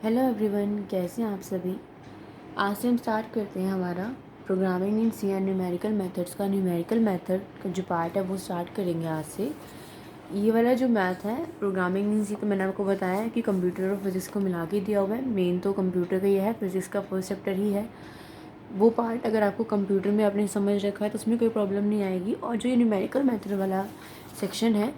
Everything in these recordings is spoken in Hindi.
हेलो एवरीवन, कैसे हैं आप सभी। आज से हम स्टार्ट करते हैं हमारा programming in C and numerical methods का। न्यूमेरिकल मेथड का जो पार्ट है वो स्टार्ट करेंगे आज से। ये वाला जो मैथ है प्रोग्रामिंग इन सी, तो मैंने आपको बताया है कि कंप्यूटर और फिज़िक्स को मिला के दिया हुआ है। मेन तो कंप्यूटर का ही है, फिज़िक्स का फर्स्ट चैप्टर ही है। वो पार्ट अगर आपको कंप्यूटर में आपने समझ रखा है तो उसमें कोई प्रॉब्लम नहीं आएगी। और जो ये न्यूमेरिकल मेथड वाला सेक्शन है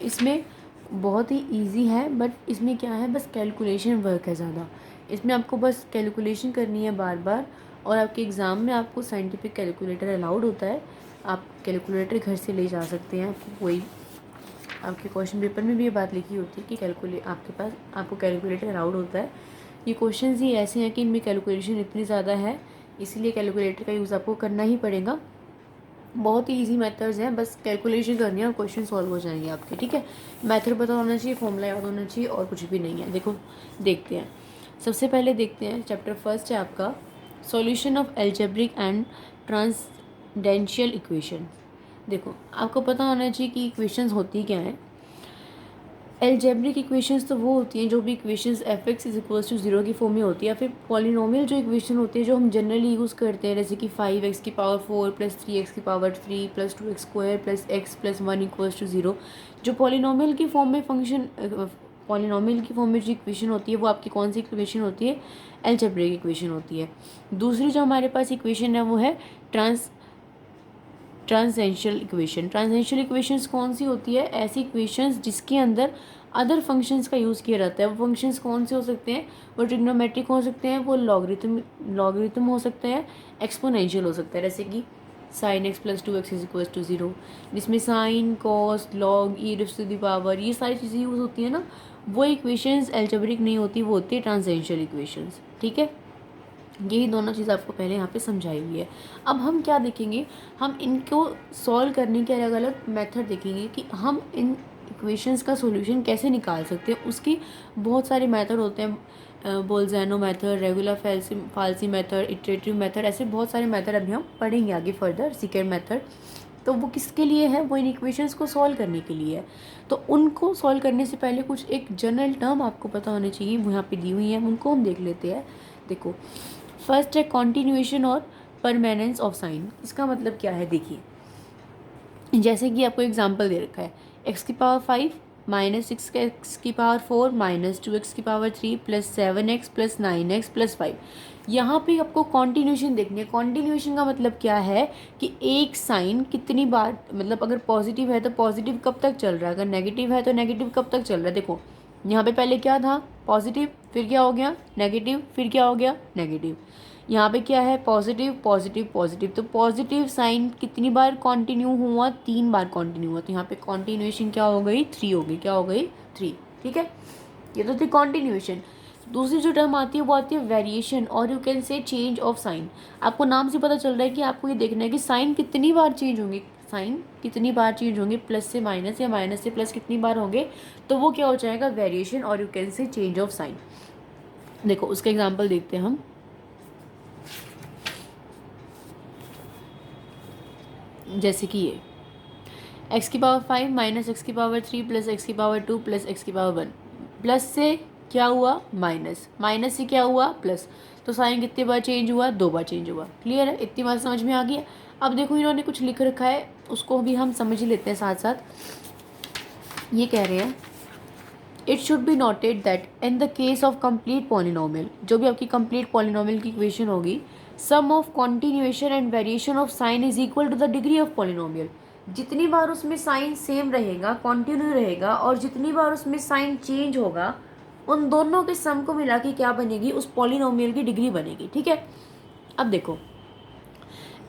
इसमें बहुत ही इजी है, बट इसमें क्या है, बस कैलकुलेशन वर्क है ज़्यादा। इसमें आपको बस कैलकुलेशन करनी है बार बार। और आपके एग्ज़ाम में आपको साइंटिफिक कैलकुलेटर अलाउड होता है। आप कैलकुलेटर घर से ले जा सकते हैं। आपको कोई आपके क्वेश्चन पेपर में भी ये बात लिखी होती है कि आपके पास आपको कैलकुलेटर अलाउड होता है। ये क्वेश्चंस ही ऐसे हैं कि इनमें कैलकुलेशन इतनी ज़्यादा है, इसीलिए कैलकुलेटर का यूज़ आपको करना ही पड़ेगा। बहुत ही इजी मेथड्स हैं, बस कैलकुलेशन करनी है और क्वेश्चन सॉल्व हो जाएंगे आपके। ठीक है, मेथड पता होना चाहिए, फॉर्मूला याद होना चाहिए, और कुछ भी नहीं है। देखो देखते हैं, सबसे पहले देखते हैं चैप्टर फर्स्ट है आपका solution of algebraic and transcendental equation. देखो आपको पता होना चाहिए कि इक्वेशंस होती क्या हैं। एल्जेब्रिक इक्वेशंस तो वो होती हैं जो भी equations F X is equal to zero की फॉर्म में होती है, या फिर पॉलिनोमियल जो इक्वेशन होती है जो हम जनरली यूज़ करते हैं, जैसे कि 5x की पावर 4 प्लस 3x की power 3 plus 2x square plus x plus 1 equals to 0। जो पॉलिनोमियल की फॉर्म में पॉलिनोमियल की फॉर्म में जो इक्वेशन होती है वो आपकी कौन सी इक्वेशन होती है, एल्जेब्रिक इक्वेशन होती है। दूसरी जो हमारे पास इक्वेशन है वो है ट्रांसेंशियल इक्वेशन। ट्रांसेंशियल इक्वेशंस कौन सी होती है, ऐसी इक्वेशंस जिसके अंदर अदर फंक्शंस का यूज़ किया जाता है। वो फंक्शंस कौन से हो सकते हैं, वो ट्रिग्नोमेट्रिक हो सकते हैं, वो लॉगरिथम हो सकते हैं, एक्सपोनेंशियल हो सकता है, जैसे कि sine X plus 2x is equal to 0, जिसमें sine cos log E raise to the power ये सारी चीज़ें यूज़ होती है ना। वो इक्वेशंस एल्जेब्रिक नहीं होती, वो होती है ट्रांसेंशियल इक्वेशंस। ठीक है, यही दोनों चीज़ आपको पहले यहाँ पे समझाई हुई है। अब हम क्या देखेंगे, हम इनको सॉल्व करने के अलग अलग मेथड देखेंगे कि हम इन इक्वेशंस का सॉल्यूशन कैसे निकाल सकते हैं। उसकी बहुत सारे मेथड होते हैं, Bolzano method, regula falsi method, iterative method, ऐसे बहुत सारे मेथड अभी हम पढ़ेंगे आगे फर्दर। सेकंड मेथड तो वो किसके लिए है, वो इन इक्वेशंस को सॉल्व करने के लिए है। तो उनको सॉल्व करने से पहले कुछ एक जनरल टर्म आपको पता होने चाहिए, वो यहाँ पे दी हुई है, उनको हम देख लेते हैं। देखो फर्स्ट है कॉन्टिन्यूएशन और परमानेंस ऑफ साइन। इसका मतलब क्या है, देखिए जैसे कि आपको एग्जांपल दे रखा है एक्स की पावर 5 माइनस 6 एक्स की पावर 4 माइनस 2x की power 3 plus 7x plus 9x plus 5। यहाँ पे आपको कॉन्टिन्यूएशन देखनी है। कॉन्टिन्यूएशन का मतलब क्या है कि एक साइन कितनी बार, मतलब अगर पॉजिटिव है तो पॉजिटिव कब तक चल रहा है, अगर नेगेटिव है तो नेगेटिव कब तक चल रहा है। देखो यहाँ पे पहले क्या था, पॉजिटिव, फिर क्या हो गया नेगेटिव, फिर क्या हो गया नेगेटिव। यहाँ पे क्या है, पॉजिटिव पॉजिटिव पॉजिटिव। तो पॉजिटिव साइन कितनी बार कंटिन्यू हुआ, 3 बार कंटिन्यू हुआ। तो यहाँ पे कॉन्टिन्यूएशन क्या हो गई, 3 हो गई। क्या हो गई, 3। ठीक है, ये तो थी कॉन्टिन्यूएशन। दूसरी जो टर्म आती है वो आती है वेरिएशन, और you can say change of sine. आपको नाम से पता चल रहा है कि आपको ये देखना है कि साइन कितनी बार चेंज होंगे, साइन कितनी बार चेंज होंगे, प्लस से माइनस या माइनस से प्लस कितनी बार होंगे, तो वो क्या हो जाएगा, वेरिएशन, और you can say change of sine. देखो उसका एग्जाम्पल देखते हैं हम। जैसे कि ये एक्स की पावर 5 माइनस एक्स की पावर 3 प्लस एक्स की पावर 2 प्लस एक्स की पावर 1। प्लस से क्या हुआ माइनस, माइनस से क्या हुआ प्लस। तो साइन कितनी बार चेंज हुआ, 2 बार चेंज हुआ। क्लियर है, इतनी बात समझ में आ गई है। अब देखो इन्होंने कुछ लिख रखा है, उसको भी हम समझ ही लेते हैं साथ साथ। ये कह रहे हैं it should be noted that in the case of complete polynomial, जो भी आपकी कंप्लीट पॉलिनोमियल की इक्वेशन होगी, sum of continuation and variation of sign is equal to the degree of polynomial. जितनी बार उसमें साइन सेम रहेगा, कॉन्टिन्यू रहेगा, और जितनी बार उसमें साइन चेंज होगा, उन दोनों के सम को मिला के क्या बनेगी, उस पॉलिनोमियल की डिग्री बनेगी। ठीक है, अब देखो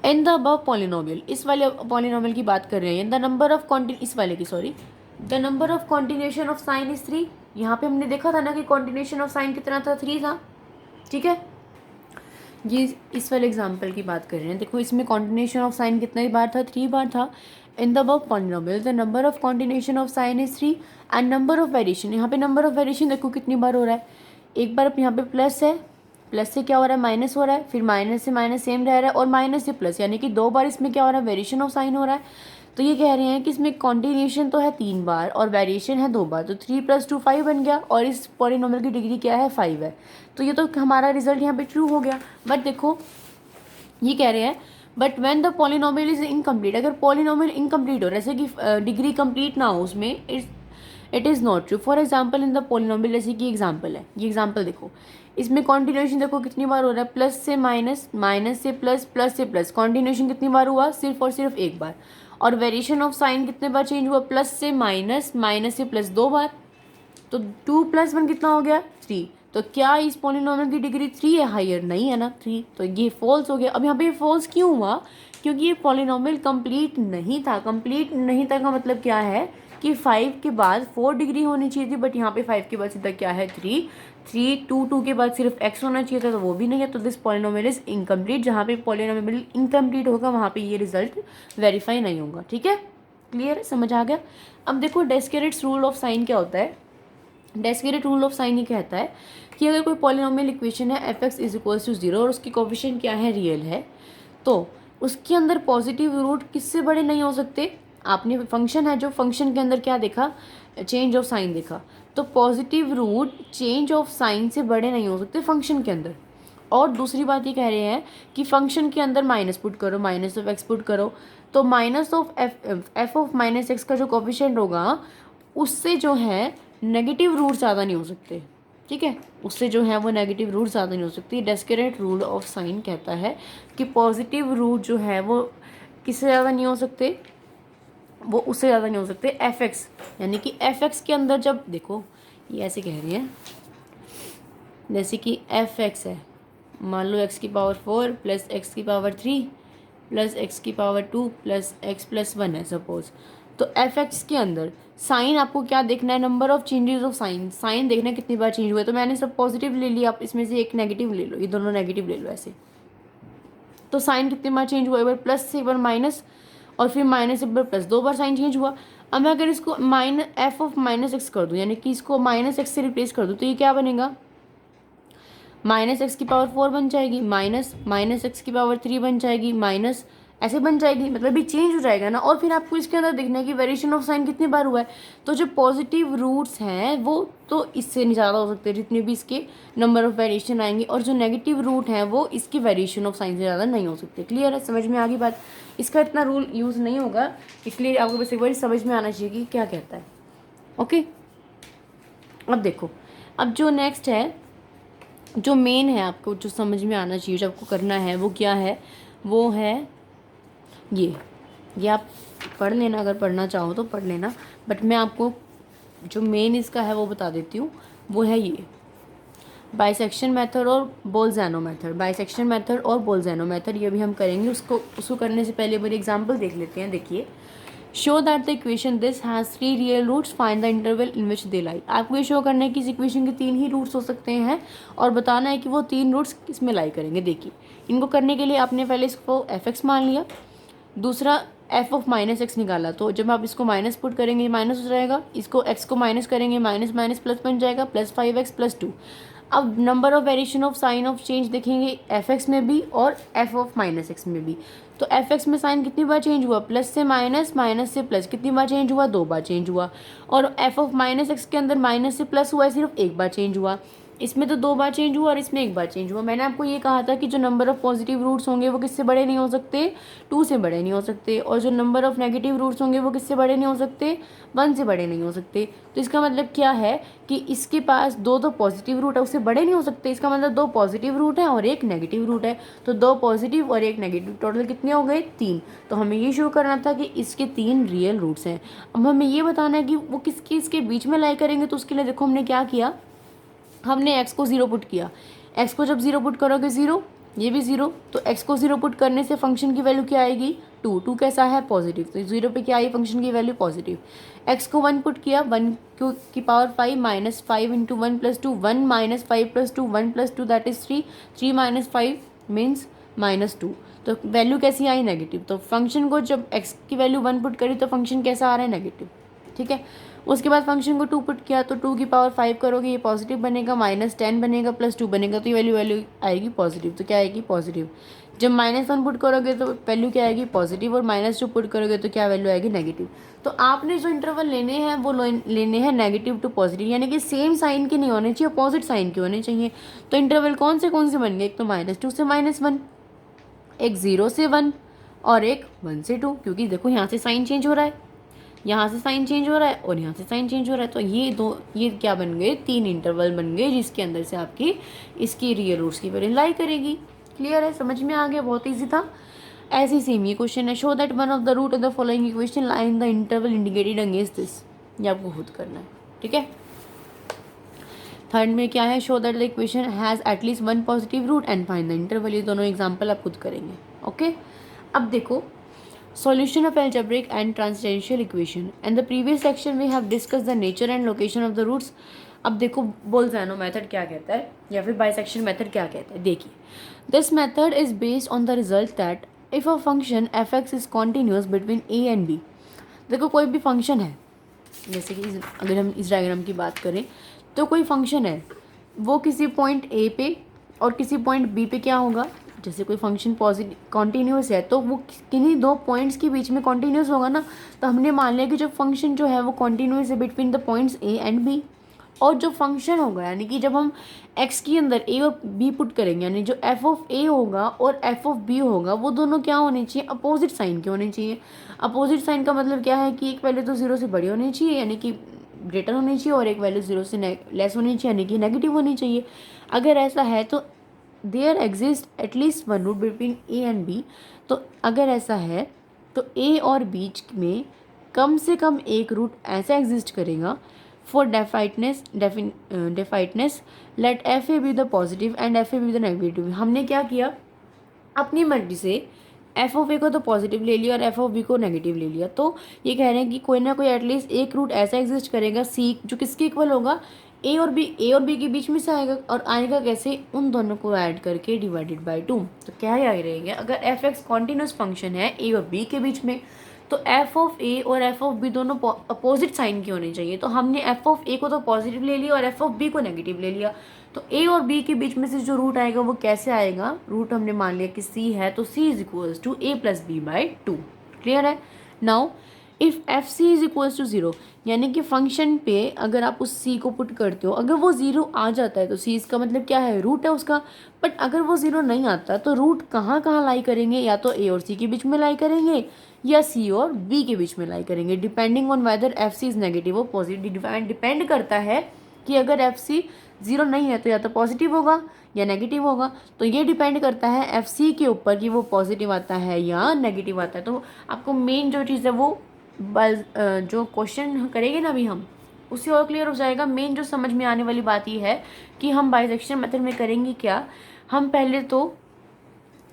इन द अबव पॉलिनोमियल, इस वाले पॉलिनोमियल की बात कर रहे हैं, द नंबर ऑफ इस वाले की sorry, the number of continuation of sign is 3। यहाँ पे हमने देखा था ना कि कॉन्टिन्यूएशन ऑफ साइन कितना था, 3 था। ठीक है, ये इस वाले एग्जाम्पल की बात कर रहे हैं। देखो इसमें कॉन्टिन्यूएशन ऑफ साइन कितनी बार था, 3 बार था। In the above polynomial the number of continuation of sign is 3 and number of variation, यहाँ पे नंबर ऑफ वेरिएशन देखो कितनी बार हो रहा है। एक बार यहाँ पे प्लस है, प्लस से क्या हो रहा है, माइनस हो रहा है, फिर माइनस से माइनस सेम रह रहा है, और माइनस से प्लस, यानी कि 2 बार इसमें क्या हो रहा है, वेरिएशन ऑफ साइन हो रहा है। तो ये कह रहे हैं कि इसमें कॉन्टिन्यूशन तो है 3 बार और वेरिएशन है 2 बार, तो 3 + 2 5 बन गया और इस पॉलिनोमियल की डिग्री क्या है 5 है। तो ये तो हमारा रिजल्ट यहाँ पे ट्रू हो गया। बट देखो ये कह रहे हैं but when the polynomial is incomplete, अगर पॉलिनोमियल इनकम्प्लीट हो जैसे कि डिग्री कंप्लीट ना हो उसमें, it is not true. For example in the polynomial, जैसे कि एग्जाम्पल है, ये एग्जाम्पल देखो, इसमें कॉन्टिन्यूशन देखो कितनी बार हो रहा है, प्लस से माइनस, माइनस से प्लस, प्लस से प्लस, कॉन्टिन्यूशन कितनी बार हुआ, सिर्फ और सिर्फ एक बार। और वेरिएशन ऑफ साइन कितने बार चेंज हुआ, प्लस से माइनस, माइनस से प्लस 2 बार। तो 2 + 1 कितना हो गया 3। तो क्या इस पॉलिनोमियल की डिग्री 3 है, हायर नहीं है ना 3, तो ये फॉल्स हो गया। अब यहाँ पे फॉल्स क्यों हुआ, क्योंकि ये पॉलिनोमियल कंप्लीट नहीं था। कंप्लीट नहीं था का मतलब क्या है कि 5 के बाद 4 डिग्री होनी चाहिए थी, बट यहाँ पे 5 के बाद सीधा क्या है 3, 2 के बाद सिर्फ x होना चाहिए था, तो वो भी नहीं है। तो दिस पॉलिनोमियल इज इनकम्प्लीट। जहाँ पे पॉलिनोमियल इनकम्प्लीट होगा वहाँ पे ये रिजल्ट वेरीफाई नहीं होगा। ठीक है, क्लियर है, समझ आ गया। अब देखो डेस्केरेट्स रूल ऑफ साइन क्या होता है। डेस्केरेट रूल ऑफ साइन ये कहता है कि अगर कोई पॉलिनोमियल इक्वेशन है f(x) = 0 और उसकी कोफिशिएंट क्या है, रियल है, तो उसके अंदर पॉजिटिव रूट किससे बड़े नहीं हो सकते। आपने फंक्शन है, जो फंक्शन के अंदर क्या देखा, चेंज ऑफ साइन देखा, तो positive route change of sine से बड़े नहीं हो सकते फंक्शन के अंदर। और दूसरी बात ये कह रहे हैं कि फंक्शन के अंदर माइनस पुट करो, माइनस ऑफ एक्स पुट करो, तो minus of F of minus x का जो कोफिशिएंट होगा उससे जो है नेगेटिव रूट ज़्यादा नहीं हो सकते। ठीक है, उससे जो है वो नेगेटिव रूट ज़्यादा नहीं हो सकती। डेस्केरेट रूल ऑफ साइन कहता है कि पॉजिटिव रूट जो है वो किससे ज़्यादा नहीं हो सकते, वो उससे ज़्यादा नहीं हो सकते f(x), यानी कि f(x) के अंदर जब देखो ये ऐसे कह रही हैं, जैसे कि f(x) है, मान लो x⁴ plus x⁴ plus x⁴ plus x+1 है सपोज। तो f(x) के अंदर साइन आपको क्या देखना है, number of changes of sign, sign देखना है कितनी बार चेंज हुआ है। तो मैंने सब पॉजिटिव ले लिया, आप इसमें से एक नेगेटिव ले लो, ये दोनों नेगेटिव ले लो ऐसे। तो साइन कितनी बार चेंज हुआ, एक बार प्लस से एक बार माइनस और फिर माइनस एक बार प्लस, 2 बार साइन चेंज हुआ। अब मैं अगर इसको f ऑफ -x कर दूँ, यानी कि इसको -x से रिप्लेस कर दूँ, तो ये क्या बनेगा, -x⁴ बन जाएगी, माइनस -x⁴ बन जाएगी, माइनस ऐसे बन जाएगी, मतलब ये चेंज हो जाएगा ना। और फिर आपको इसके अंदर देखना है कि वेरिएशन ऑफ साइन कितनी बार हुआ है। तो जो पॉजिटिव रूट्स हैं वो तो इससे नहीं ज़्यादा हो सकते, जितने भी इसके नंबर ऑफ वेरिएशन आएंगे, और जो नेगेटिव रूट हैं वो इसकी वेरिएशन ऑफ साइन से ज़्यादा नहीं हो सकते। क्लियर है, समझ में आ गई बात। इसका इतना रूल यूज़ नहीं होगा, इसलिए आपको बस एक बार समझ में आना चाहिए कि क्या कहता है। ओके, अब देखो, अब जो नेक्स्ट है, जो मेन है, आपको जो समझ में आना चाहिए, जो आपको करना है वो क्या है, वो है ये आप पढ़ लेना, अगर पढ़ना चाहो तो पढ़ लेना, बट मैं आपको जो मेन इसका है वो बता देती हूँ। वो है ये बाइसेक्शन मेथड और बोल्ज़ैनो मेथड। बाइसेक्शन मेथड और बोल्ज़ैनो मेथड ये भी हम करेंगे। उसको करने से पहले बड़ी एग्जांपल देख लेते हैं। देखिए, show that the equation this has 3 real roots, find the interval in which they lie. आपको ये शो करना है कि इस इक्वेशन के 3 ही रूट्स हो सकते हैं और बताना है कि वो 3 रूट्स किस में लाई करेंगे। देखिए, इनको करने के लिए आपने पहले इसको f(x) मान लिया, दूसरा f ऑफ -x निकाला, तो जब आप इसको माइनस पुट करेंगे माइनस हो जाएगा, इसको x को माइनस करेंगे, माइनस माइनस प्लस बन जाएगा, प्लस 5x + 2। अब number of variation of sign of change देखेंगे f(x) में भी और f ऑफ -x में भी। तो f(x) में साइन कितनी बार चेंज हुआ, प्लस से माइनस, माइनस से प्लस, कितनी बार चेंज हुआ, 2 बार चेंज हुआ। और f ऑफ -x के अंदर माइनस से प्लस हुआ है, सिर्फ 1 बार चेंज हुआ। इसमें तो 2 बार चेंज हुआ और इसमें 1 बार चेंज हुआ। मैंने आपको ये कहा था कि जो नंबर ऑफ पॉजिटिव रूट्स होंगे वो किससे बड़े नहीं हो सकते, 2 से बड़े नहीं हो सकते, और जो नंबर ऑफ नेगेटिव रूट्स होंगे वो किससे बड़े नहीं हो सकते, 1 से बड़े नहीं हो सकते। तो इसका मतलब क्या है कि इसके पास 2 तो पॉजिटिव रूट है, उससे बड़े नहीं हो सकते। इसका मतलब 2 पॉजिटिव रूट है और 1 नेगेटिव रूट है, तो 2 पॉजिटिव और 1 नेगेटिव, टोटल कितने हो गए, 3। तो हमें ये शो करना था कि इसके 3 रियल रूट्स हैं। अब हमें ये बताना है कि वो किसके इसके बीच में लाई करेंगे। तो उसके लिए देखो हमने क्या किया, हमने x को 0 पुट किया। x को जब 0 पुट करोगे 0, ये भी 0, तो x को 0 पुट करने से फंक्शन की वैल्यू क्या आएगी, 2 कैसा है, पॉजिटिव, तो 0 पे क्या आई फंक्शन की वैल्यू, पॉजिटिव। x को 1 पुट किया, 1 की power 5 minus 5 into 1 + 2, 1 minus 5 + 2, 1 + 2 that is 3, 3 minus 5 means -2। तो वैल्यू कैसी आई, नेगेटिव। तो फंक्शन को जब x की वैल्यू 1 पुट करी तो फंक्शन कैसा आ रहा है, नेगेटिव। ठीक है, उसके बाद फंक्शन को 2 पुट किया, तो 2 की पावर 5 करोगे, ये पॉजिटिव बनेगा, -10 बनेगा, +2 बनेगा, तो ये वैल्यू आएगी पॉजिटिव। तो क्या आएगी, पॉजिटिव। जब -1 पुट करोगे तो वैल्यू क्या आएगी पॉजिटिव, और -2 पुट करोगे तो क्या वैल्यू आएगी नेगेटिव। तो आपने जो इंटरवल लेने हैं वो लेने हैं नेगेटिव टू पॉजिटिव, यानी कि सेम साइन के नहीं होने चाहिए, अपोजिट साइन के होने चाहिए। तो इंटरवल कौन से बन गए, एक तो -2 से -1, एक 0 से 1 और एक 1 से 2, क्योंकि देखो यहाँ से साइन चेंज हो रहा है, यहाँ से साइन चेंज हो रहा है और यहाँ से साइन चेंज हो रहा है। तो ये क्या बन गए, 3 इंटरवल बन गए जिसके अंदर से आपकी इसकी रियल रूट्स की वैल्यू लाई करेगी। क्लियर है, समझ में आ गया, बहुत ईजी था। ऐसे सेम ये क्वेश्चन है, show that one of the root of the following equation lie in the interval indicated against this. ये आपको खुद करना है, ठीक है। थर्ड में क्या है, show that the equation has at least one positive root and find the interval. ये दोनों एग्जाम्पल आप खुद करेंगे। ओके, अब देखो solution of algebraic and transtantial equation and the previous section we have discussed the nature and location of the roots। अब देखो बोल्ज़ानो मेथड क्या कहता है या फिर बाइसेक्शन मेथड क्या कहता है, देखिए this method is based on the result that if a function F X is continuous between A and B. देखो कोई भी फंक्शन है, जैसे कि अगर हम इस डायग्राम की बात करें तो कोई फंक्शन है वो किसी पॉइंट ए पे और किसी पॉइंट बी पे क्या होगा, जैसे कोई फंक्शन पॉजिटिव कॉन्टीन्यूस है तो वो किन्हीं दो पॉइंट्स के बीच में कॉन्टीन्यूस होगा ना। तो हमने मान लिया कि जो फंक्शन जो है वो कॉन्टीन्यूस है between the points A and B. और जो फंक्शन होगा यानी कि जब हम एक्स के अंदर ए और बी पुट करेंगे, यानी जो एफ ऑफ ए होगा और एफ ऑफ बी होगा वो दोनों क्या होने चाहिए, अपोजिट साइन के होने चाहिए। अपोजिट साइन का मतलब क्या है कि एक वैल्यू तो 0 से बड़ी होनी चाहिए यानी कि ग्रेटर होनी चाहिए, और एक वैल्यू 0 से लेस होनी चाहिए यानी कि नेगेटिव होनी चाहिए। अगर ऐसा है तो there exist at least one root between A and B. तो अगर ऐसा है तो ए और बीच में कम से कम एक रूट ऐसा एग्जिस्ट करेगा for definiteness let f a be the positive and f a be the negative. हमने क्या किया, अपनी मर्जी से एफ ऑफ ए को तो पॉजिटिव ले लिया और एफ ऑफ बी को नेगेटिव ले लिया। तो ये कह रहे हैं कि कोई ना कोई एटलीस्ट एक रूट ऐसा एग्जिस्ट करेगा सी जो किसके इक्वल होगा, ए और बी के बीच में से आएगा, और आएगा कैसे, उन दोनों को ऐड करके डिवाइडेड बाय 2। तो क्या याद रहेगा, अगर एफ एक्स कॉन्टिन्यूस फंक्शन है ए और बी के बीच में तो एफ ऑफ ए और एफ ऑफ बी दोनों अपोजिट साइन के होने चाहिए। तो हमने एफ ऑफ ए को तो पॉजिटिव ले लिया और एफ ऑफ बी को नेगेटिव ले लिया। तो ए और बी के बीच में से जो रूट आएगा वो कैसे आएगा, रूट हमने मान लिया कि सी है तो C is equals to A plus B by 2। Clear है। Now if F C is equals to 0, यानी कि फंक्शन पे अगर आप उस सी को पुट करते हो, अगर वो 0 आ जाता है तो सी इसका मतलब क्या है, रूट है उसका। बट अगर वो 0 नहीं आता तो रूट कहाँ कहाँ लाई करेंगे, या तो ए और सी के बीच में लाई करेंगे या सी और बी के बीच में लाई करेंगे, depending on whether F C is negative और पॉजिटिव। डिपेंड करता है कि अगर एफ सी 0 नहीं है तो या तो पॉजिटिव होगा या नेगेटिव होगा। तो ये डिपेंड करता है एफ सी के ऊपर कि वो पॉजिटिव आता है या नेगेटिव आता है। तो आपको मेन जो चीज़ है वो जो क्वेश्चन करेंगे ना अभी हम, उससे और क्लियर हो जाएगा। मेन जो समझ में आने वाली बात ये है कि हम बाइसेक्शन मेथड में करेंगे क्या, हम पहले तो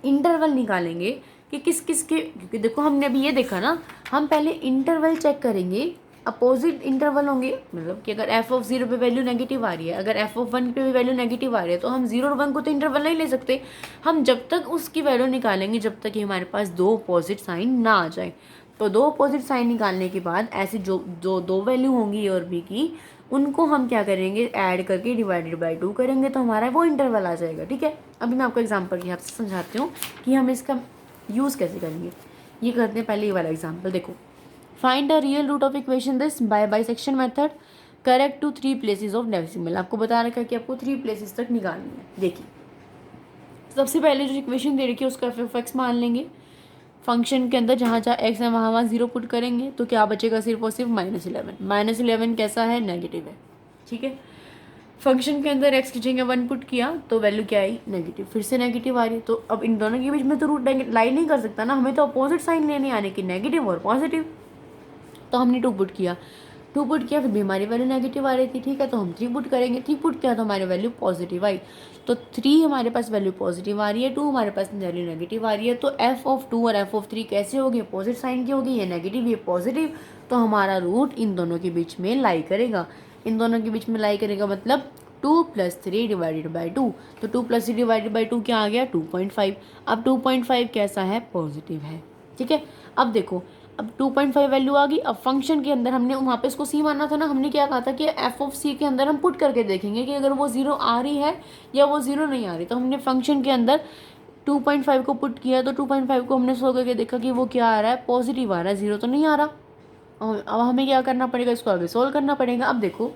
इंटरवल निकालेंगे कि किस किस के, क्योंकि देखो हमने अभी ये देखा ना, हम पहले इंटरवल चेक करेंगे, अपोजिट इंटरवल होंगे, मतलब कि अगर एफ ऑफ 0 पे वैल्यू नेगेटिव आ रही है, अगर एफ ऑफ 1 पे भी वैल्यू नेगेटिव आ रही है तो हम 0 और 1 को तो इंटरवल नहीं ले सकते। हम जब तक उसकी वैल्यू निकालेंगे जब तक कि हमारे पास दो अपोजिट साइन ना आ जाए। तो दो अपोजिट साइन निकालने के बाद ऐसी जो दो वैल्यू होंगी ए और बी की, उनको हम क्या करेंगे, ऐड करके डिवाइडेड बाई 2 करेंगे तो हमारा वो इंटरवल आ जाएगा। ठीक है, अभी मैं आपको एग्जांपल की आपसे समझाती हूँ कि हम इसका यूज़ कैसे करेंगे। ये करते हैं पहले ये वाला एग्जाम्पल, देखो find the real root of equation this by bisection method correct to 3 places of decimal. आपको बता रखा है कि आपको 3 प्लेसेस तक निकालनी है। देखिए सबसे पहले जो इक्वेशन दे रखी है उसका एफ एक्स मान लेंगे, फंक्शन के अंदर जहाँ जहाँ एक्स है वहाँ 0 पुट करेंगे तो क्या बचेगा, सिर्फ और सिर्फ -11। -11 कैसा है, नेगेटिव है। ठीक है, फंक्शन के अंदर एक्स की जगह 1 पुट किया तो वैल्यू क्या आई, नेगेटिव, फिर से नेगेटिव आ रही है। तो अब इन दोनों के बीच में तो रूट लाई नहीं कर सकता ना, हमें तो अपोजिट साइन लेने आने की, नेगेटिव और पॉजिटिव। तो हमने 2 पुट किया, 2 पुट किया, फिर भी हमारी वैल्यू नेगेटिव आ रही थी। ठीक है, तो हम 3 पुट करेंगे, 3 पुट किया तो हमारी वैल्यू पॉजिटिव आई। तो 3 हमारे पास वैल्यू पॉजिटिव आ रही है, 2 हमारे पास वैल्यू नेगेटिव आ रही है। तो एफ ऑफ 2 और एफ ऑफ 3 कैसे होगी, अपोजिट साइन की होगी, ये नेगेटिव ये पॉजिटिव। तो हमारा रूट इन दोनों के बीच में लाई करेगा, इन दोनों के बीच में लाई करेगा मतलब 2 + 3 डिवाइडेड बाई 2। तो 2 + 3 डिवाइडेड बाई 2 क्या आ गया, 2.5। अब 2.5 कैसा है, पॉजिटिव है। ठीक है, अब देखो अब 2.5 वैल्यू आ गई। अब फंक्शन के अंदर हमने वहाँ पे इसको सी माना था ना, हमने क्या कहा था कि एफ ऑफ सी के अंदर हम पुट करके देखेंगे कि अगर वो 0 आ रही है या वो 0 नहीं आ रही। तो हमने फंक्शन के अंदर 2.5 को पुट किया तो 2.5 को हमने सॉल्व करके देखा कि वो क्या आ रहा है, पॉजिटिव आ रहा है, 0 तो नहीं आ रहा। अब हमें क्या करना पड़ेगा, इसको आगे सोल्व करना पड़ेगा। अब देखो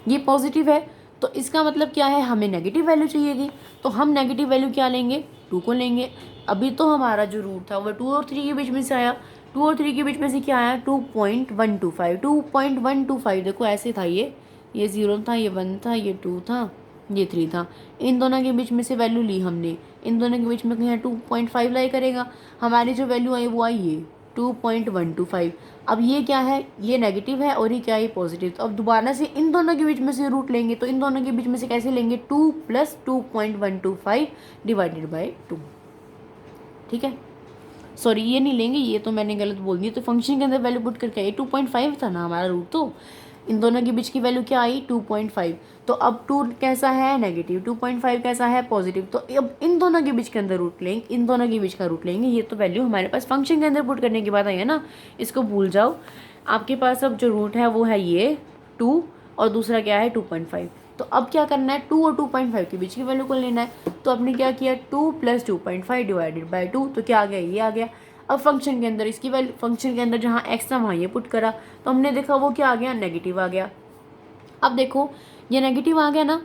ये पॉजिटिव है तो इसका मतलब क्या है, हमें नेगेटिव वैल्यू चाहिए थी, तो हम नेगेटिव वैल्यू क्या लेंगे, 2 को लेंगे। अभी तो हमारा जो रूट था वो 2 और 3 के बीच में से आया, 2 और 3 के बीच में से क्या आया, 2.125। 2.125 देखो ऐसे था, ये 0 था, ये 1 था, ये 2 था, ये 3 था। इन दोनों के बीच में से वैल्यू ली हमने, इन दोनों के बीच में कहीं 2.5 लाई करेगा, हमारी जो वैल्यू आई वो आई ये 2.125। अब ये क्या है, ये नेगेटिव है और ये क्या है, ये पॉजिटिव। तो अब दोबारा से इन दोनों के बीच में से रूट लेंगे, तो इन दोनों के बीच में से कैसे लेंगे, 2 + 2.125 डिवाइडेड बाई 2। ठीक है, सॉरी ये नहीं लेंगे, ये तो मैंने गलत बोल दिया। तो फंक्शन के अंदर वैल्यू पुट करके आई 2.5 था ना हमारा रूट, तो इन दोनों के बीच की वैल्यू क्या आई, 2.5। तो अब 2 कैसा है, नेगेटिव, 2.5 कैसा है, पॉजिटिव। तो अब इन दोनों के बीच के अंदर रूट लेंगे, इन दोनों के बीच का रूट लेंगे। ये तो वैल्यू हमारे पास फंक्शन के अंदर पुट करने की बात आई है ना, इसको भूल जाओ। आपके पास अब जो रूट है वो है ये 2 और दूसरा क्या है 2.5। तो अब क्या करना है, 2 और 2.5 के बीच की वैल्यू को लेना है। तो आपने क्या किया, 2 + 2.5 डिवाइडेड बाई 2, तो क्या आ गया, ये आ गया। अब फंक्शन के अंदर इसकी वैल्यू, फंक्शन के अंदर जहाँ x था वहाँ ये पुट करा, तो हमने देखा वो क्या आ गया, नेगेटिव आ गया। अब देखो ये नेगेटिव आ गया ना,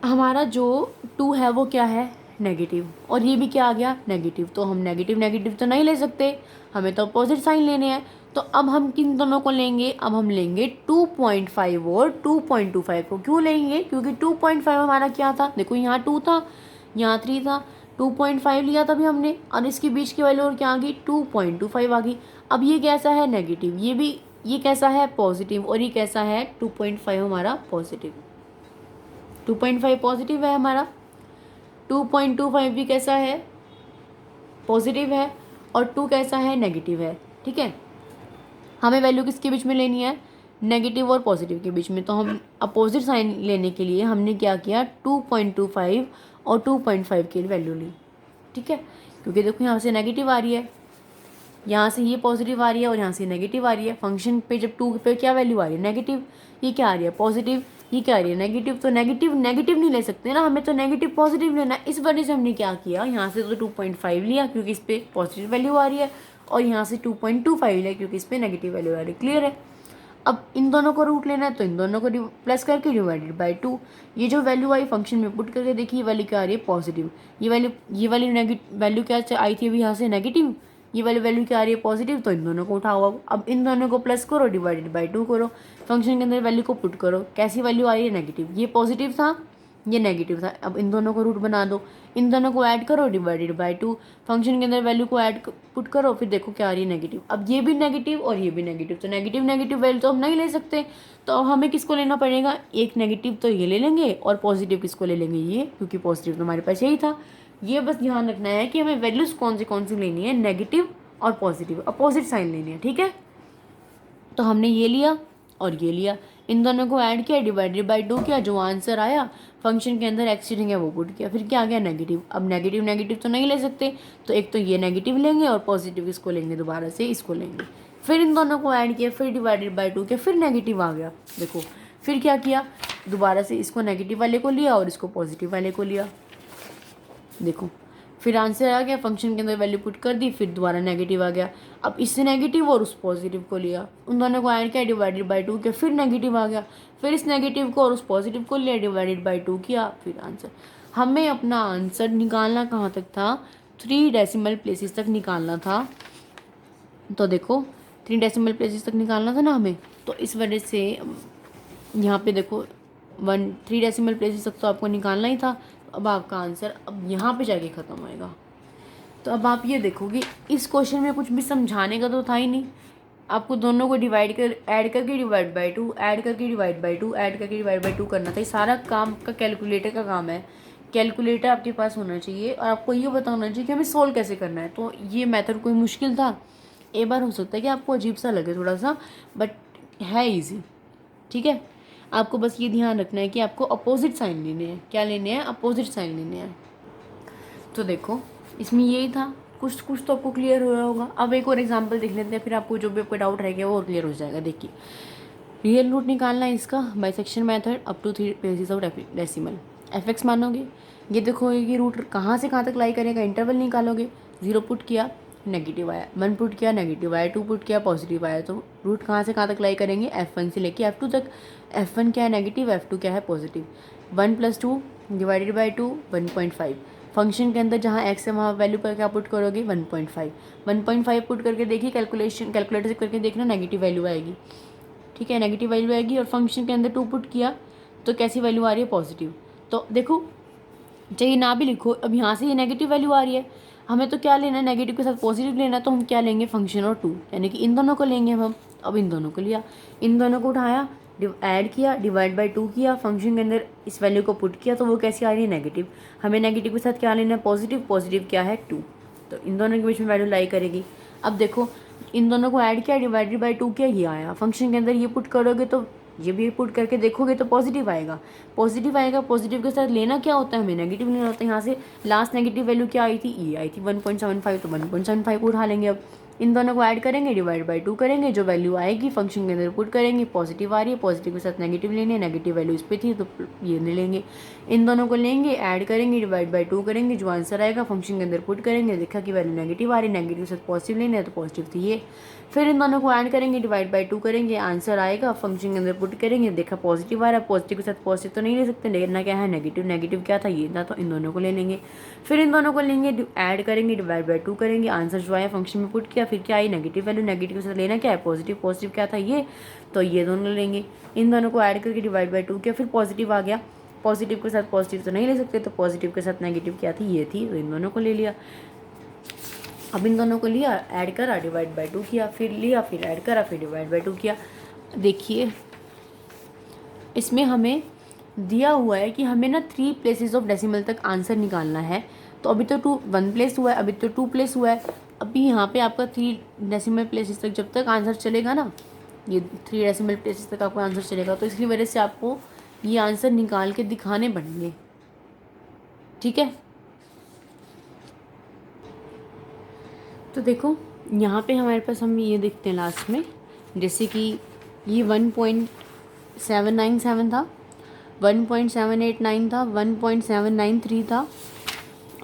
हमारा जो 2 है वो क्या है, नेगेटिव, और ये भी क्या आ गया, नेगेटिव। तो हम नेगेटिव नेगेटिव तो नहीं ले सकते, हमें तो अपोजिट साइन लेने हैं। तो अब हम किन दोनों को लेंगे, अब हम लेंगे 2.5 और 2.25 को। क्यों लेंगे, क्योंकि 2.5 हमारा क्या था, देखो यहाँ 2 था, यहाँ 3 था, 2.5 लिया तभी हमने, और इसके बीच की वैल्यू और क्या आ गई, 2.25 आ गई। अब ये कैसा है, नेगेटिव, ये भी, ये कैसा है, पॉजिटिव, और ये कैसा है, 2.5 हमारा पॉजिटिव, 2.5 पॉजिटिव है हमारा, 2.25 भी कैसा है, पॉजिटिव है, और 2 कैसा है, नेगेटिव है। ठीक है, हमें वैल्यू किसके बीच में लेनी है, नेगेटिव और पॉजिटिव के बीच में। तो हम अपोजिट साइन लेने के लिए हमने क्या किया, 2.25 और 2.5 की वैल्यू ली। ठीक है, क्योंकि देखो यहाँ से नेगेटिव आ रही है, यहाँ से ये पॉजिटिव आ रही है, और यहाँ से नेगेटिव आ रही है। फंक्शन पे जब 2 पे क्या वैल्यू आ रही है, नेगेटिव, ये क्या आ रही है, पॉजिटिव, ये क्या आ रही है, नेगेटिव। तो नेगेटिव नेगेटिव नहीं ले सकते ना, हमें तो नेगेटिव पॉजिटिव लेना है। इस वजह से हमने क्या किया, यहाँ से तो 2.5 लिया क्योंकि इस पर पॉजिटिव वैल्यू आ रही है, और यहाँ से 2.25 लिया क्योंकि इस पर नेगेटिव वैल्यू आ रही है। क्लियर है। अब इन दोनों को रूट लेना है, तो इन दोनों को प्लस करके डिवाइडेड बाई 2। ये जो वैल्यू आई फंक्शन में पुट करके देखिए, ये वैल्यू क्या आ रही है, पॉजिटिव। ये वाली नेगेटिव वैल्यू क्या आई थी अभी यहाँ से, नेगेटिव। ये वाली वैल्यू क्या आ रही है, पॉजिटिव। तो इन दोनों को उठाओ, अब इन दोनों को प्लस करो, डिवाइडेड बाई 2 करो, फंक्शन के अंदर वैल्यू को पुट करो। कैसी वैल्यू आ रही है, नेगेटिव। ये पॉजिटिव था, ये नेगेटिव था। अब इन दोनों को रूट बना दो, इन दोनों को ऐड करो, डिवाइडेड बाई 2, फंक्शन के अंदर वैल्यू को ऐड पुट करो, फिर देखो क्या आ रही है, नेगेटिव। अब ये भी नेगेटिव और ये भी नेगेटिव, तो नेगेटिव नेगेटिव वैल्यू तो हम नहीं ले सकते। तो अब हमें किसको लेना पड़ेगा, एक नेगेटिव तो ये ले लेंगे, और पॉजिटिव किसको ले लेंगे, ये, क्योंकि पॉजिटिव तो हमारे पास यही था। ये बस ध्यान रखना है कि हमें वैल्यूज कौन सी लेनी है, नेगेटिव और पॉजिटिव, अपोजिट साइन लेनी है। ठीक है, तो हमने ये लिया और ये लिया, इन दोनों को ऐड किया, डिवाइडेड बाई 2 किया, जो आंसर आया फंक्शन के अंदर एक्सीडिंग है वो पुट किया, फिर क्या आ गया, नेगेटिव। अब नेगेटिव नेगेटिव तो नहीं ले सकते, तो एक तो ये नेगेटिव लेंगे और पॉजिटिव इसको लेंगे, दोबारा से इसको लेंगे, फिर इन दोनों को ऐड किया, फिर डिवाइडेड बाई 2 किया, फिर नेगेटिव आ गया। देखो फिर क्या किया, दोबारा से इसको नेगेटिव वाले को लिया और इसको पॉजिटिव वाले को लिया। देखो फिर आंसर आ गया, फंक्शन के अंदर वैल्यू पुट कर दी, फिर दोबारा नेगेटिव आ गया। अब इससे नेगेटिव और उस पॉजिटिव को लिया, उन दोनों को ऐड किया, डिवाइडेड बाई 2 किया, फिर नेगेटिव आ गया, फिर इस नेगेटिव को और उस पॉजिटिव को लिया, डिवाइडेड बाई 2 किया, फिर आंसर। हमें अपना आंसर निकालना कहाँ तक था, 3 डेसिमल प्लेसेस तक निकालना था। तो देखो 3 डेसिमल प्लेसेस तक निकालना था ना हमें, तो इस वजह से यहाँ पे देखो 3 डेसिमल प्लेसेस तक तो आपको निकालना ही था। अब आपका आंसर अब यहाँ पे जाके ख़त्म होएगा। तो अब आप ये देखो कि इस क्वेश्चन में कुछ भी समझाने का तो था ही नहीं, आपको दोनों को डिवाइड कर, ऐड करके डिवाइड बाई 2, ऐड करके डिवाइड बाई 2, ऐड करके डिवाइड बाई 2 करना था। ये सारा काम का कैलकुलेटर का काम है। कैलकुलेटर आपके पास होना चाहिए और आपको ये बताना चाहिए कि हमें सोल्व कैसे करना है। तो ये मेथड कोई मुश्किल था, एक बार हो सकता है कि आपको अजीब सा लगे थोड़ा सा, बट है ईजी। ठीक है, आपको बस ये ध्यान रखना है कि आपको अपोजिट साइन लेने हैं। क्या लेने हैं, अपोजिट साइन लेने हैं। तो देखो इसमें यही था, कुछ कुछ तो आपको क्लियर हो रहा होगा। अब एक और एग्जांपल देख लेते हैं, फिर आपको जो भी आपको डाउट रह गया वो क्लियर हो जाएगा। देखिए रियल रूट निकालना है इसका, bisection method up to 3 places of decimal. F X मानोगे। ये देखो कि रूट कहाँ से कहाँ तक लाई करेगा, इंटरवल निकालोगे। 0 पुट किया नेगेटिव आया, 1 पुट किया नेगेटिव आया, 2 पुट किया पॉजिटिव आया। तो रूट कहाँ से कहाँ तक लाई करेंगे, F1 से लेके F2 तक। F1 क्या है नेगेटिव, F2 क्या है पॉजिटिव। 1 + 2 divided by 2 1.5। फंक्शन के अंदर जहाँ x है वहाँ वैल्यू पर क्या पुट करोगे 1.5। 1.5 पुट करके देखिए, कैलकुलेटर से करके देखना, नेगेटिव वैल्यू आएगी। ठीक है, नेगेटिव वैल्यू आएगी। और फंक्शन के अंदर 2 पुट किया तो कैसी वैल्यू आ रही है, पॉजिटिव। तो देखो चाहिए ना भी लिखो, अब यहाँ से ये नेगेटिव वैल्यू आ रही है, हमें तो क्या लेना है, नेगेटिव के साथ पॉजिटिव लेना है। तो हम क्या लेंगे, फंक्शन और 2, यानी कि इन दोनों को लेंगे हम। अब इन दोनों को लिया, इन दोनों को उठाया, ऐड किया, डिवाइड बाई 2 किया, फंक्शन के अंदर इस वैल्यू को पुट किया तो वो कैसी आ रही है, नेगेटिव। हमें नेगेटिव के साथ क्या लेना है, पॉजिटिव। पॉजिटिव क्या है 2, तो इन दोनों के बीच में वैल्यू लाई करेगी। अब देखो इन दोनों को ऐड किया, डिवाइडेड बाई 2 किया, ये आया। फंक्शन के अंदर ये पुट करोगे तो ये भी पुट करके देखोगे तो पॉजिटिव आएगा। पॉजिटिव आएगा, पॉजिटिव के साथ लेना क्या होता है, हमें नेगेटिव लेना होता है। यहाँ से लास्ट नेगेटिव वैल्यू क्या आई थी, ये आई थी 1.75, तो 1.75 उठा लेंगे। अब इन दोनों को ऐड करेंगे, डिवाइड बाई 2 करेंगे, जो वैल्यू आएगी फंक्शन के अंदर पुट करेंगे। पॉजिटिव आ रही है, पॉजिटिव के साथ नेगेटिव लेने, नेगेटिव वैल्यू इस पर थी तो ये नहीं लेंगे। इन दोनों को लेंगे, ऐड करेंगे, डिवाइड बाई 2 करेंगे, जो आंसर आएगा फंक्शन के अंदर पुट करेंगे। देखा कि वैल्यू नेगेटिव आ रही है, नेगेटिव के साथ पॉजिटिव लेना है तो पॉजिटिव थी ये। फिर इन दोनों को ऐड करेंगे, डिवाइड बाई 2 करेंगे, आंसर आएगा फंक्शन के अंदर पुट करेंगे। देखा पॉजिटिव आ रहा है, पॉजिटिव के साथ पॉजिटिव तो नहीं ले सकते, लेना क्या है नेगेटिव। नेगेटिव क्या था, ये था, तो इन दोनों को ले लेंगे। फिर इन दोनों को लेंगे, ऐड करेंगे, डिवाइड बाई 2 करेंगे, आंसर जो आया फंक्शन में पुट किया। फिर क्या आई, नेगेटिव वैल्यू, नेगेटिव के साथ लेना क्या है, पॉजिटिव। पॉजिटिव क्या था, ये, तो ये दोनों लेंगे। इन दोनों को ऐड करके डिवाइड बाई 2 किया, फिर पॉजिटिव आ गया। पॉजिटिव के साथ पॉजिटिव तो नहीं ले सकते, तो पॉजिटिव के साथ नेगेटिव क्या थी, ये थी, तो इन दोनों को ले लिया। अब इन दोनों को लिया, ऐड करा, डिवाइड बाई 2 किया, फिर लिया, फिर ऐड करा, फिर डिवाइड बाई 2 किया। देखिए इसमें हमें दिया हुआ है कि हमें ना 3 प्लेसेस ऑफ डेसिमल तक आंसर निकालना है। तो अभी तो 1 प्लेस हुआ है, अभी तो 2 प्लेस हुआ है। अभी यहाँ पे आपका 3 डेसिमल प्लेसेस तक जब तक आंसर चलेगा ना, ये 3 डेसिमल प्लेसेस तक आपका आंसर चलेगा, तो इसकी वजह से आपको ये आंसर निकाल के दिखाने पड़ेंगे। ठीक है, तो देखो यहाँ पे हमारे पास हम ये देखते हैं लास्ट में, जैसे कि ये 1.797 था, 1.789 था, 1.793 था,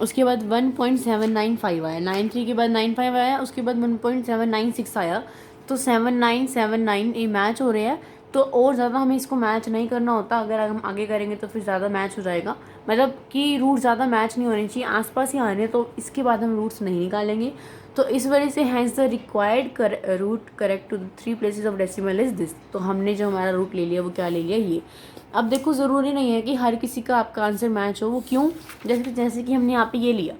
उसके बाद 1.795 आया, 93 के बाद 95 आया, उसके बाद 1.796 आया। तो 7979 ये मैच हो रहे हैं। तो और ज़्यादा हमें इसको मैच नहीं करना होता, अगर हम आगे करेंगे तो फिर ज़्यादा मैच हो जाएगा, मतलब कि रूट ज़्यादा मैच नहीं होने चाहिए, आसपास ही आने, तो इसके बाद हम रूट्स नहीं निकालेंगे। तो इस वजह से hence the required root correct to the 3 places of decimal is this. तो हमने जो हमारा रूट ले लिया वो क्या ले लिया, ये। अब देखो ज़रूरी नहीं है कि हर किसी का आपका आंसर मैच हो, वो क्यों, जैसे कि हमने यहाँ पे ये लिया,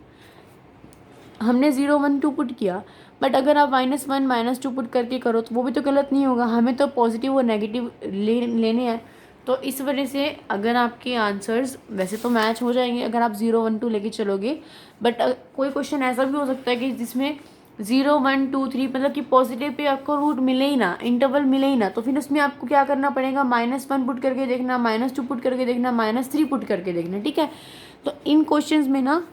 हमने 0 1 2 पुट किया, बट अगर आप -1 -2 पुट करके करो तो वो भी तो गलत नहीं होगा, हमें तो पॉजिटिव और नेगेटिव लेने हैं। तो इस वजह से अगर आपके आंसर्स वैसे तो मैच हो जाएंगे अगर आप 0 1 2 लेके चलोगे, बट कोई क्वेश्चन ऐसा भी हो सकता है कि जिसमें 0 1 2 3 मतलब कि पॉजिटिव पे आपको रूट मिले ही ना, इंटरवल मिले ही ना, तो फिर उसमें आपको क्या करना पड़ेगा, -1 पुट करके देखना, -2 पुट करके देखना, -3 पुट करके देखना। ठीक है, तो इन क्वेश्चंस में ना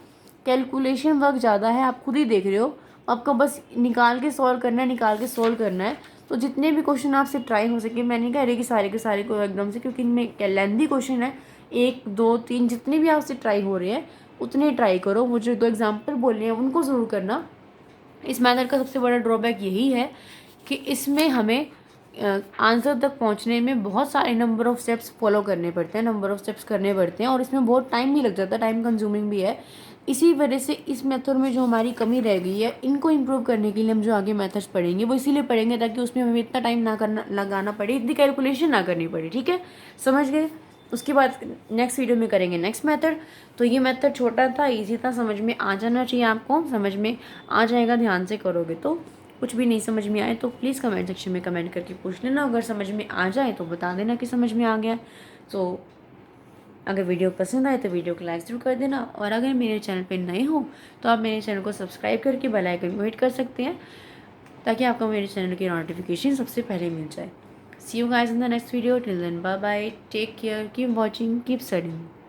कैलकुलेशन वर्क ज़्यादा है, आप खुद ही देख रहे हो, आपको बस निकाल के सॉल्व करना है, निकाल के सॉल्व करना है। तो जितने भी क्वेश्चन आपसे ट्राई हो सके, मैं नहीं कह रही कि सारे के सारे को एकदम से, क्योंकि इनमें लेंथी क्वेश्चन है, 1 2 3 जितने भी आपसे ट्राई हो रहे हैं उतने ट्राई करो। मुझे 2 एग्जाम्पल बोलने हैं उनको ज़रूर करना। इस मेथड का सबसे बड़ा ड्रॉबैक यही है कि इसमें हमें आंसर तक पहुंचने में बहुत सारे नंबर ऑफ़ स्टेप्स फॉलो करने पड़ते हैं, नंबर ऑफ़ स्टेप्स करने पड़ते हैं, और इसमें बहुत टाइम भी लग जाता है, टाइम कंज्यूमिंग भी है। इसी वजह से इस मेथड में जो हमारी कमी रह गई है, इनको इम्प्रूव करने के लिए हम जो आगे मेथड्स पढ़ेंगे वो इसीलिए पढ़ेंगे ताकि उसमें हमें इतना टाइम ना करना लगाना पड़े, इतनी कैलकुलेशन ना करनी पड़े। ठीक है, समझ गए। उसके बाद नेक्स्ट वीडियो में करेंगे नेक्स्ट मेथड। तो ये मेथड छोटा था, इजी था, समझ में आ जाना चाहिए आपको, समझ में आ जाएगा, ध्यान से करोगे तो। कुछ भी नहीं समझ में आए तो प्लीज़ कमेंट सेक्शन में कमेंट करके पूछ लेना, अगर समझ में आ जाए तो बता देना कि समझ में आ गया। तो अगर वीडियो पसंद आए तो वीडियो को लाइक ज़रूर कर देना, और अगर मेरे चैनल पे नए हो तो आप मेरे चैनल को सब्सक्राइब करके बेल आइकन को हिट कर सकते हैं, ताकि आपको मेरे चैनल की नोटिफिकेशन सबसे पहले मिल जाए। See you guys in the next video, till then bye bye, take care, keep watching, keep studying.